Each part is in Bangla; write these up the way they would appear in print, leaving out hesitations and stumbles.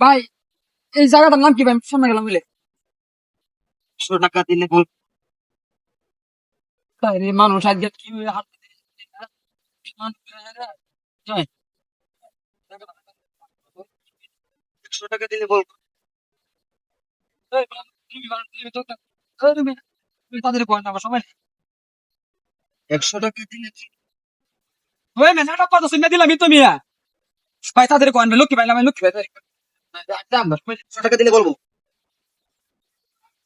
ভাই এই জায়গাটার নাম কি ভাই? সামনে গেলাম বুঝলে। 100 টাকা দিলে বল। ভাই রে, মানুষ আজকে কি হাত 100 টাকা দিলে বল। তাদের পয়েন্ট আমার সময় 100 টাকা দিলে ওই মেনাটা কত সিনে দিলাম তো মিয়া। ভাই তাদের পয়েন্ট লক্ষ্মী ভাই, লক্ষ্মী ভাই 100 টাকা দিলে বলবো।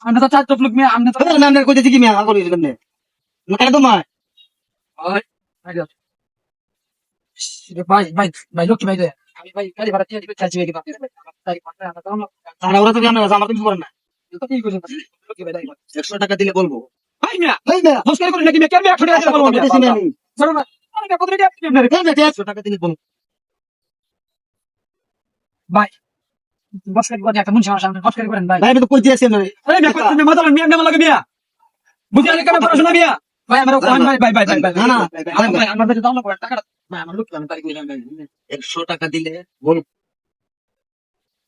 আমরা তো চার টপ লোক মিয়া, আমরা তো আমরা কইতেছি কি মিয়া করিস কেমনে না তোমার ভাই ভাই ভাই ভাই লক্ষ্মী ভাই রে, আমি ভাই গাড়ি ভাড়া দিয়ে দিতে চাইছি কিন্তু তারা ওরা তো জানে আমার কিছু করে না। লক্ষ্মী ভাই 100 টাকা দিলে বলবো। ভাই মিয়া এই মিয়া মুশকিল করে নাকি মিয়া কেন 100 টাকা বলবো মিয়া? কইতেছি আমি। চলো না, আরে কত রেডি আপনি আপনারে 100 টাকা দিলে বলবো। ভাই মুশকিল করে একটা মুনশি আমার সামনে মুশকিল করেন ভাই। ভাই আমি তো কইতেছি আমি। আরে মিয়া কত মিয়া মাতালেন মিয়া নাম লাগে মিয়া, বুঝি আলে কেন পড়াশোনা মিয়া? ভাই আমার কোন ভাই ভাই ভাই ভাই ভাই না না ভাই আমার কাছে দাও না টাকা ভাই আমার লক্ষ্মী আমি তারিখ কইলাম ভাই 100 টাকা দিলে বলবো।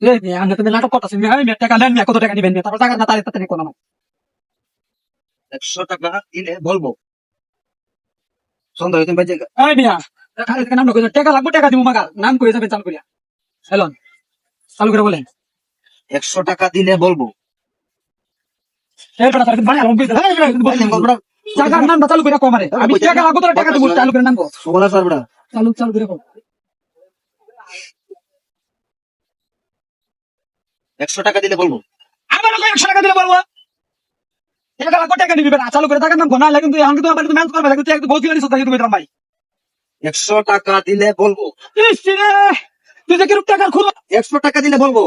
এই মিয়া আমরা তো নাটক করতেছি মিয়া, এই মিয়া টাকা দেন মিয়া, কত টাকা দিবেন মিয়া? তারপর টাকা না তারিখ তারিখ কোন 100 টাকা দিলে বলবো। সন্ধ্যা হইতে বাজে এই মিয়া খালি নাম কই টাকা লাগবে, টাকা দিমু মাগা নাম কই যাবে চালু করিয়া এলন চালু করে বলেন 100 টাকা দিলে বলবো। এরপর তারিখ বাড়ি আলম কইছে টাকার নাম চালু করে কমারে আমি টাকা লাগবে, তোরা টাকা দিমু চালু করে নাম কো সবলা সরবড়া। চালু চালু করে কো 100 টাকা দিলে বলবো। আমার কই 100 টাকা দিলে বলবো টাকা লাগবে, টাকা দিবি না চালু করে টাকার নাম গোনা লাগে, কিন্তু এখন কিন্তু আমার কিন্তু ম্যানেজ করবে লাগে, তুই একটু বলছিস না তুমি ভাই 100 টাকা দিলে বলবো। ইস রে তুই যে কিরূপ টাকার খুব 100 টাকা দিলে বলবো।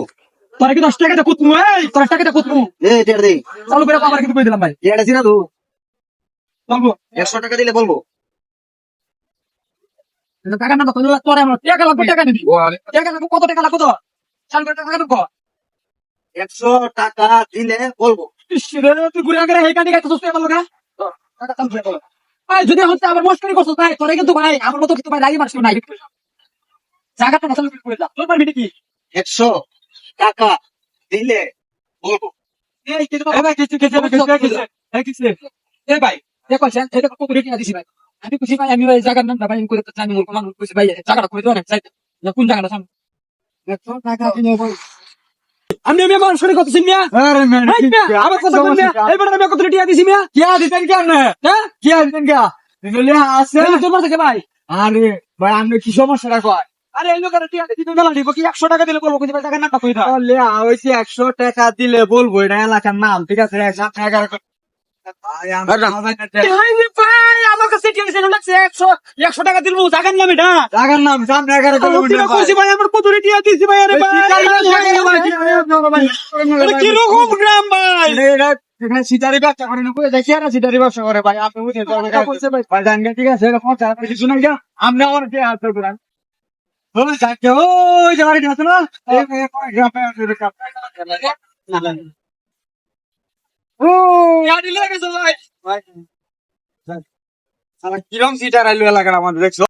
তোরা কি 10 টাকাটা কুতমু, এই 10 টাকাটা কুতমু এই টের দে। চালু করে কমারে কিন্তু কই দিলাম ভাই এটা দিনা তো বলবো 100 টাকা দিলে বলবো। টাকা না কত তোরে আমার টাকা লাগবে, টাকা দিবি টাকা লাগবে, কত টাকা লাগবে তো চালু করে টাকা দেবো 100 টাকা দিলে বলবো। ইস রে তুই ঘুরে আগে হেই কানি গাইতে সুস্তে বলো না টাকা চালু করে বলো ভাই যদি হচ্ছে আবার মস্করি করছস ভাই, তোরে কিন্তু ভাই আমার মতো কিন্তু ভাই লাগি মারছিস না জায়গাটা না চালু করে দাও তোর পারবি নাকি 100 টাকা দিলে বলবো। এই কিছু ভাই কিছু কিছু কিছু এই ভাই দেখো স্যার এটা কত রেটি দিছি ভাই, আমি খুশি ভাই, আমি ভাই জায়গার নামটা ভাই করে তো জানি মূল মানুষ খুশি ভাই জায়গাটা করে দাও না চাই কোন জায়গাটা সামনে 100 টাকা দিলে বল আমি আমার শরীর কত সিমিয়া আরে ম্যান আবার কত মিয়া এইবার আমি কত রেটি দিছি মিয়া কি দিতেন কেন হ্যাঁ কি দিতেন কে দিলে আছে। তোর মাথা কে ভাই? আরে ভাই আপনি কি সমস্যাটা কয়? আরে এই লোকের টিয়া দিতে মেলা দিব কি 100 টাকা দিলে বলবো, কিন্তু টাকা না কই দাও তাহলে হইছে 100 টাকা দিলে বলবো, এটা এলাকার নাম ঠিক আছে। 100 টাকা ভাই আমার ভাই আমার কাছে টিয়া দিছে লাগছে 100 টাকা দিলবো জাগার নাম এটা টাকার নাম সামনে 11 কিরকম কইছি ভাই আমার কত টিয়া দিছি ভাই, আরে ভাই এটা কি রকম গ্রাম ভাই সিটারি ব্যবসা করে না দেখি আর সিটারি ব্যবসা করে ভাই আপনি বুঝে ভাই জান ঠিক আছে কিছু না আমরা আমার কে হাত করেন ওই যে বাড়িটা আছে না ও গাড়ি লেগে গেছে ভাই কিরম সিটার আইলো এলাকার আমাদের দেখছো।